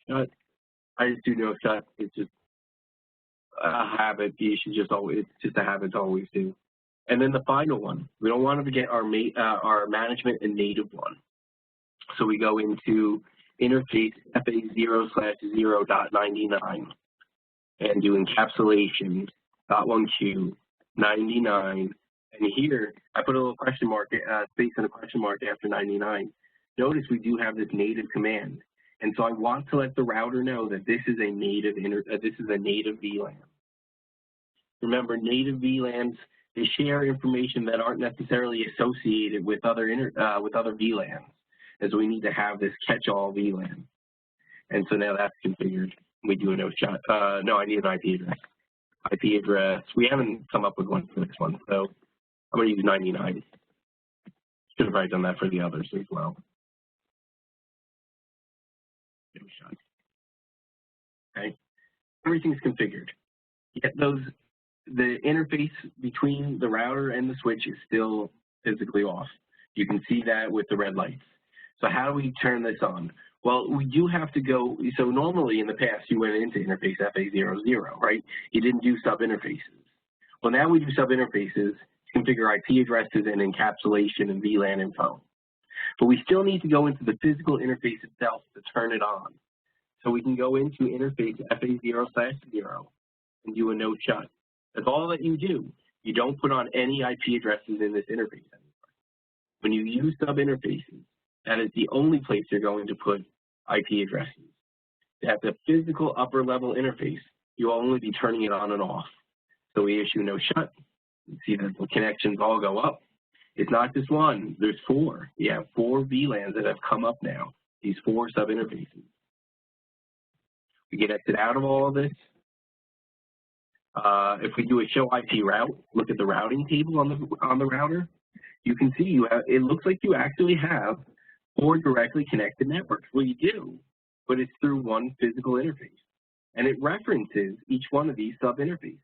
Shut. I just do no shut. It's just a habit. You should just always. It's just a habit to always do. And then the final one. We don't want to forget our management and native one. So we go into interface FA0/0.99 and do encapsulation .1Q 99 And here, I put a little question mark, space and a question mark after 99. Notice we do have this native command. And so I want to let the router know that this is a native VLAN. Remember, native VLANs, they share information that aren't necessarily associated with other VLANs. And so we need to have this catch-all VLAN. And so now that's configured. We do a no shot. No, I need an IP address. IP address. We haven't come up with one for this one, so I'm going to use 99. Should have probably done that for the others as well. No shot. Okay. Everything's configured. Yet the interface between the router and the switch is still physically off. You can see that with the red lights. So how do we turn this on? Well, we do have to go, so normally in the past you went into interface FA00, right? You didn't do sub-interfaces. Well, now we do sub-interfaces, configure IP addresses and encapsulation and VLAN info. But we still need to go into the physical interface itself to turn it on. So we can go into interface FA0/0 and do a no shut. That's all that you do. You don't put on any IP addresses in this interface anymore. When you use sub-interfaces, that is the only place you're going to put IP addresses. At the physical upper level interface, you'll only be turning it on and off. So we issue no shut. You see that the connections all go up. It's not just one, there's 4. We have 4 VLANs that have come up now, these 4 sub-interfaces. We get exit out of all of this. If we do a show IP route, look at the routing table on the router, you can see it looks like you actually have 4 directly connected networks. Well, you do, but it's through one physical interface. And it references each one of these sub-interfaces.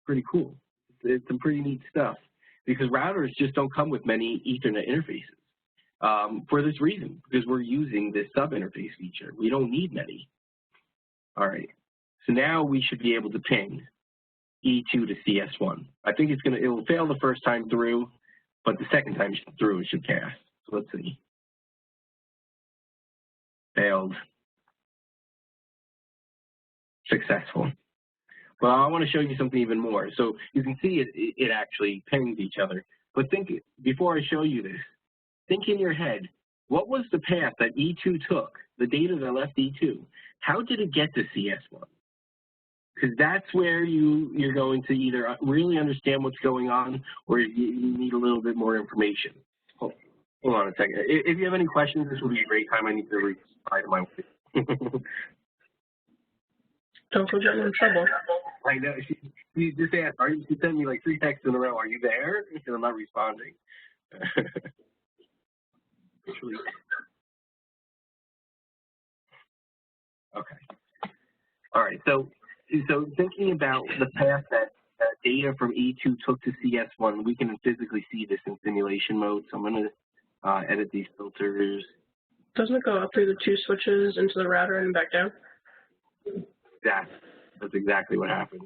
Pretty cool. It's some pretty neat stuff because routers just don't come with many Ethernet interfaces for this reason, because we're using this sub-interface feature. We don't need many. All right. So now we should be able to ping E2 to CS1. I think it will fail the first time through, but the second time through it should pass. So let's see. Failed. Successful. Well, I want to show you something even more. So you can see it actually pings each other. But before I show you this, think in your head, what was the path that E2 took, the data that left E2? How did it get to CS1? Because that's where you're going to either really understand what's going on or you need a little bit more information. Hold on a second. If you have any questions, this would be a great time. I need to reply to my Don't go getting in trouble. I know. She just asked, she sent me like 3 texts in a row. Are you there? And I'm not responding. Okay. All right. So thinking about the path that data from E2 took to CS1, we can physically see this in simulation mode. So I'm going to edit these filters. Doesn't it go up through the 2 switches into the router and back down? That's exactly what happened.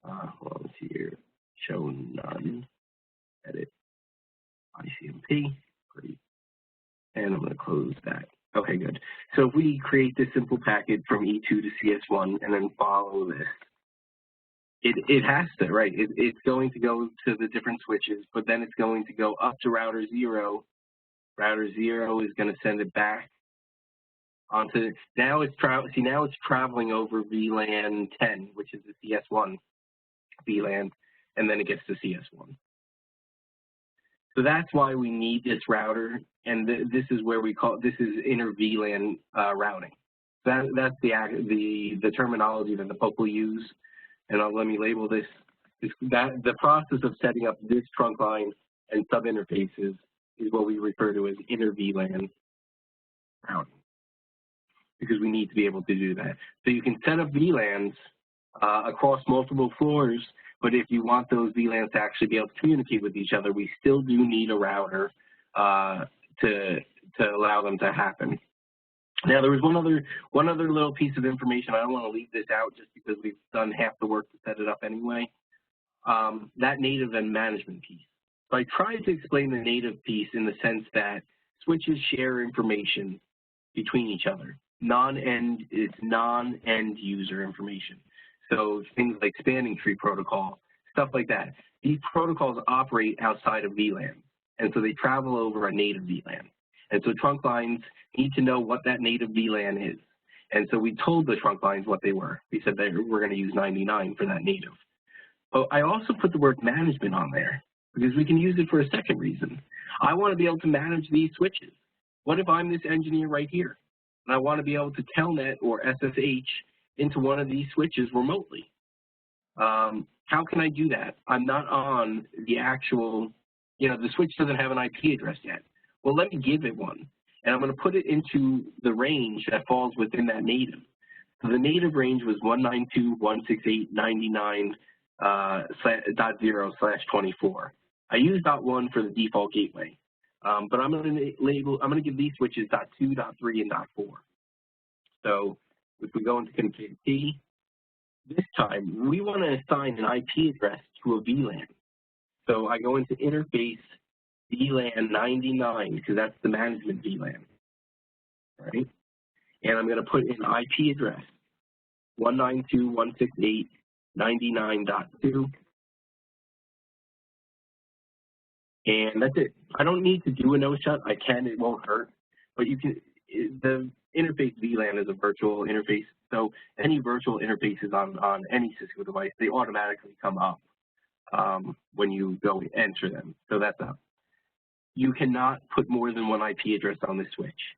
Well, let's see here. Show none. Edit. ICMP. Great. And I'm going to close that. Okay, good. So if we create this simple packet from E2 to CS1 and then follow this, it has to, right? It's going to go to the different switches, but then it's going to go up to router 0. Router 0 is going to send it back onto, now it's traveling over VLAN 10, which is the CS1 VLAN, and then it gets to CS1. So that's why we need this router, and this is where this is Inter-VLAN routing. That's the terminology that the POC will use, and let me label this. The process of setting up this trunk line and sub-interfaces is what we refer to as Inter-VLAN routing, because we need to be able to do that. So you can set up VLANs across multiple floors, but if you want those VLANs to actually be able to communicate with each other, we still do need a router to allow them to happen. Now, there was one other little piece of information. I don't want to leave this out just because we've done half the work to set it up anyway. That native and management piece. So I tried to explain the native piece in the sense that switches share information between each other. It's non-end user information. So things like spanning tree protocol stuff like that. These protocols operate outside of VLAN, and so they travel over a native VLAN. And so trunk lines need to know what that native VLAN is. And so we told the trunk lines what they were. We said that we're going to use 99 for that native. But I also put the word management on there because we can use it for a second reason. I want to be able to manage these switches. What if I'm this engineer right here and I want to be able to telnet or SSH into one of these switches remotely? How can I do that? I'm not on the actual, the switch doesn't have an IP address yet. Well, let me give it one. And I'm going to put it into the range that falls within that native. So the native range was 192.168.99.0/24. I used .1 for the default gateway, but I'm going to give these switches .2, .3, and .4. So if we go into config P, this time we want to assign an IP address to a VLAN. So I go into interface VLAN 99 because that's the management VLAN, right? And I'm going to put in IP address 192.168.99.2, and that's it. I don't need to do a no-shut. I can, it won't hurt, but you can. The interface VLAN is a virtual interface, so any virtual interfaces on any Cisco device, they automatically come up when you go enter them. So that's up. You cannot put more than one IP address on this switch.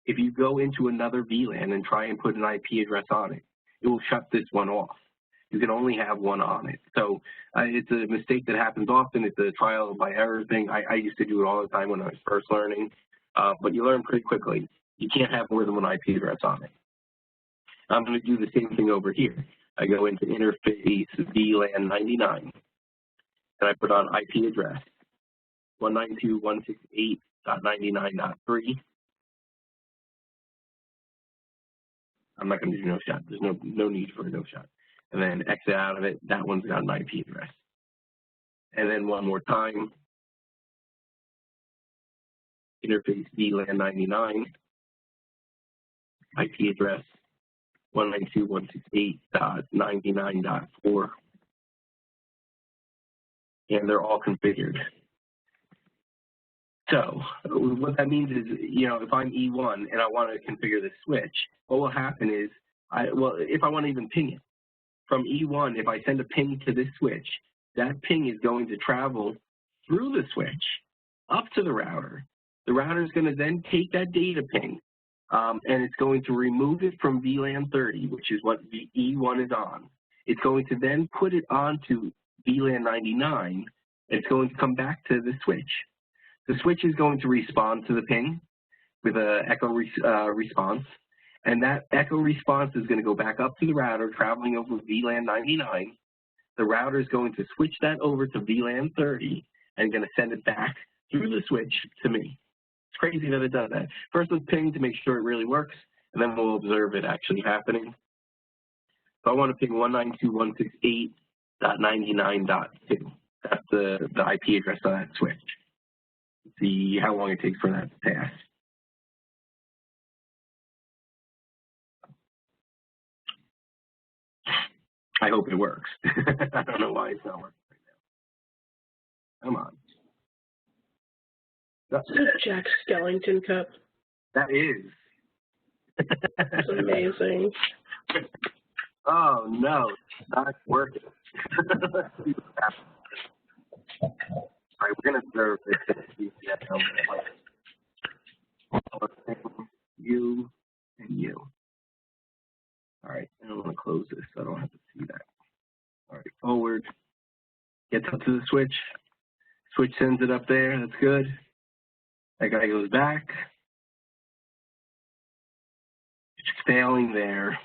If you go into another VLAN and try and put an IP address on it, it will shut this one off. You can only have one on it. So it's a mistake that happens often. It's a trial by error thing. I used to do it all the time when I was first learning, but you learn pretty quickly. You can't have more than one IP address on it. I'm going to do the same thing over here. I go into interface VLAN 99, and I put on IP address 192.168.99.3. I'm not going to do no shot. There's no need for a no shot. And then exit out of it. That one's got an IP address. And then one more time. Interface VLAN 99. IP address 192.168.99.4. And they're all configured. So what that means is, if I'm E1 and I want to configure the switch, what will happen is, if I want to even ping it, from E1, if I send a ping to this switch, that ping is going to travel through the switch up to the router. The router is going to then take that data ping, and it's going to remove it from VLAN 30, which is what E1 is on. It's going to then put it onto VLAN 99, and it's going to come back to the switch. The switch is going to respond to the ping with an echo response, and that echo response is going to go back up to the router traveling over VLAN 99. The router is going to switch that over to VLAN 30 and going to send it back through the switch to me. It's crazy that it does that. First, let's ping to make sure it really works, and then we'll observe it actually happening. So I want to ping 192.168.99.2. That's the IP address of that switch. See how long it takes for that to pass. I hope it works. I don't know why it's not working right now. Come on. Jack Skellington Cup. That is. That's amazing. Oh no, it's not working. Let's see what happens. All right, we're going to observe this. You and you. All right, and I'm going to close this so I don't have to see that. All right, forward. Gets up to the switch. Switch sends it up there. That's good. That guy goes back. It's failing there.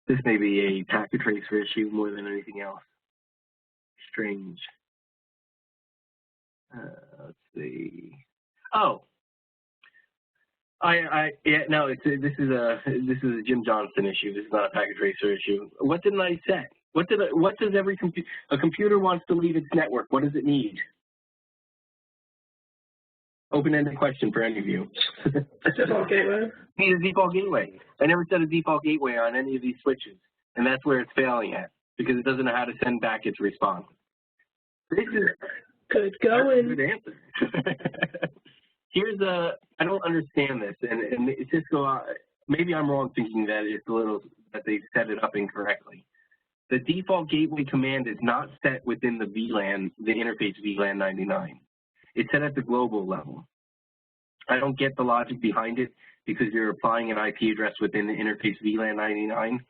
This may be a packet tracer issue more than anything else. Strange. Let's see. Oh, yeah, no. This is a Jim Johnson issue. This is not a packet tracer issue. What didn't I set? What does every computer wants to leave its network? What does it need? Open-ended question for any of you. A default gateway. Need a default gateway. I never set a default gateway on any of these switches. And that's where it's failing at, because it doesn't know how to send back its response. This is Good going. good answer. Here's I don't understand this, and Cisco, maybe I'm wrong thinking that it's that they've set it up incorrectly. The default gateway command is not set within the VLAN, the interface VLAN 99. It's set at the global level. I don't get the logic behind it because you're applying an IP address within the interface VLAN 99,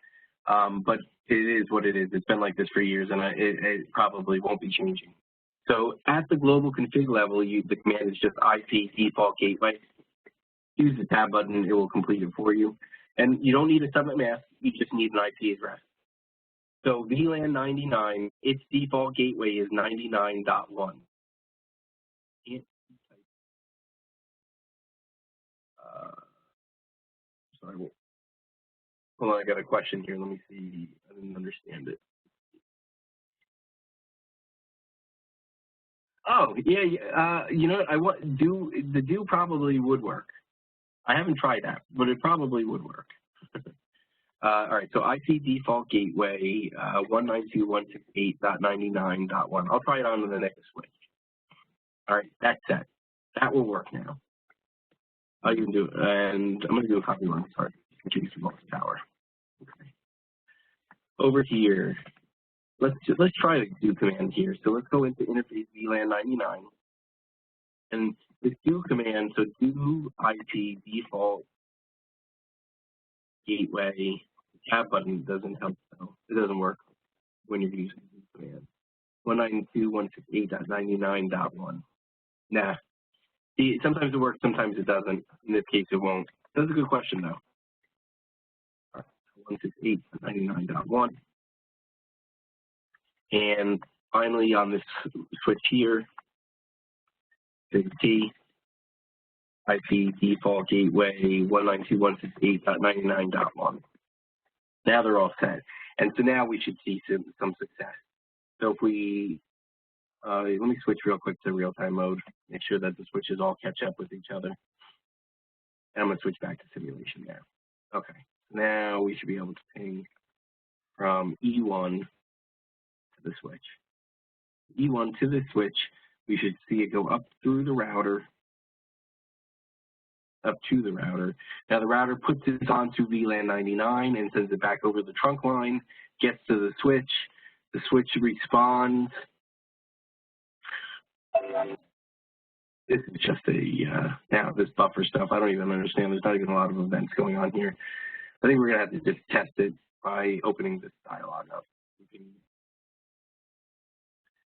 but it is what it is. It's been like this for years, and it probably won't be changing. So at the global config level, the command is just IP default gateway. Use the tab button, it will complete it for you. And you don't need a subnet mask, you just need an IP address. So VLAN 99, its default gateway is 99.1. Sorry, hold on, I got a question here. Let me see. I didn't understand it. Oh, yeah, you know what? The do probably would work. I haven't tried that, but it probably would work. All right, so IP default gateway 192.168.99.1. I'll try it on the next switch. All right, that's set. That will work now. You can do it, and I'm going to do a copy one. Sorry, in case you lost the tower. Okay. Over here, let's try the do command here. So let's go into interface VLAN 99, and the do command. So do IP default gateway. Tab button doesn't help though. It doesn't work when you're using the command. 192.168.99.1. Nah. See, sometimes it works, sometimes it doesn't. In this case, it won't. That's a good question though. 168.99.1. And finally, on this switch here, big T, IP default gateway 192.168.99.1. Now they're all set. And so now we should see some success. So if we, let me switch real quick to real-time mode, make sure that the switches all catch up with each other. And I'm going to switch back to simulation now. Okay, now we should be able to ping from E1 to the switch. E1 to the switch, we should see it go up through the router, up to the router. Now the router puts this onto VLAN 99 and sends it back over the trunk line, gets to the switch responds. This is just now this buffer stuff, I don't even understand. There's not even a lot of events going on here. I think we're gonna have to just test it by opening this dialog up.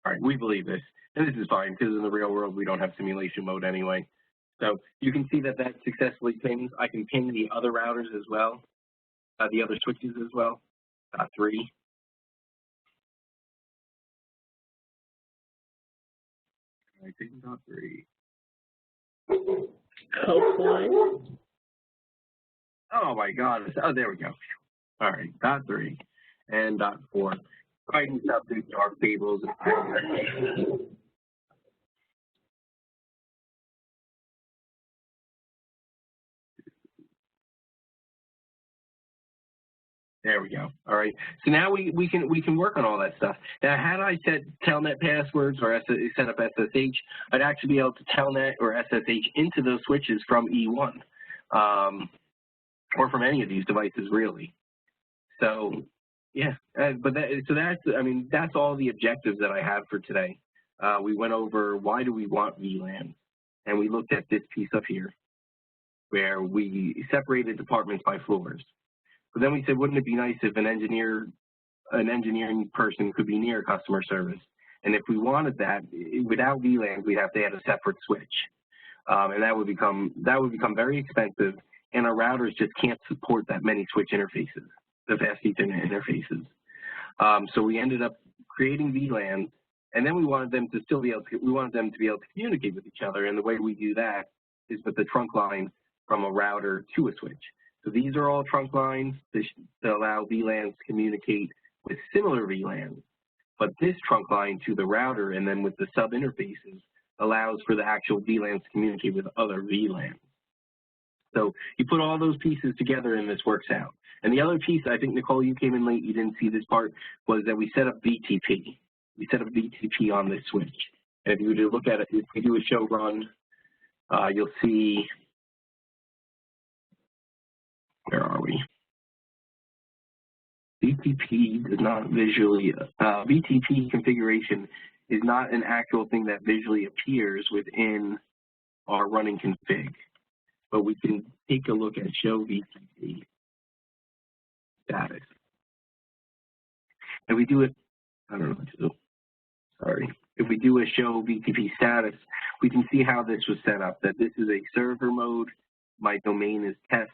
All right, we believe this, and this is fine because in the real world we don't have simulation mode anyway. So you can see that that successfully pings. I can ping the other routers as well, the other switches as well. 3. All right, ping .3. Hopefully. Oh my God! Oh, there we go. All right, .3 and .4. Fighting stuff through dark tables. There we go. All right. So now we can work on all that stuff. Now, had I set telnet passwords or set up SSH, I'd actually be able to telnet or SSH into those switches from E1, or from any of these devices, really. So, yeah. That's all the objectives that I have for today. We went over why do we want VLAN, and we looked at this piece up here, where we separated departments by floors. But then we said, wouldn't it be nice if an engineering person could be near customer service? And if we wanted that, without VLANs, we'd have to add a separate switch, and that would become very expensive. And our routers just can't support that many switch interfaces, the fast Ethernet interfaces. So we ended up creating VLANs, and then we wanted them to be able to communicate with each other. And the way we do that is with the trunk line from a router to a switch. So these are all trunk lines to allow VLANs to communicate with similar VLANs. But this trunk line to the router and then with the sub interfaces allows for the actual VLANs to communicate with other VLANs. So you put all those pieces together and this works out. And the other piece, I think, Nicole, you came in late, you didn't see this part, was that we set up VTP. We set up VTP on this switch. And if you were to look at it, if we do a show run, you'll see, where are we? VTP does not visually, VTP configuration is not an actual thing that visually appears within our running config. But we can take a look at show VTP status. And we do it, I don't know what to do, sorry. If we do a show VTP status, we can see how this was set up, that this is a server mode, my domain is test,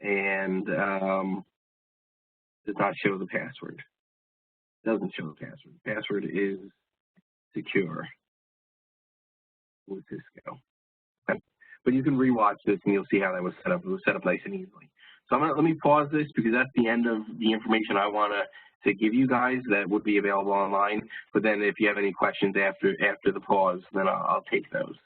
and does not show the password. Doesn't show the password. The password is secure with Cisco. Okay. But you can rewatch this and you'll see how that was set up. It was set up nice and easily. So let me pause this because that's the end of the information I want to give you guys that would be available online. But then if you have any questions after the pause, then I'll take those.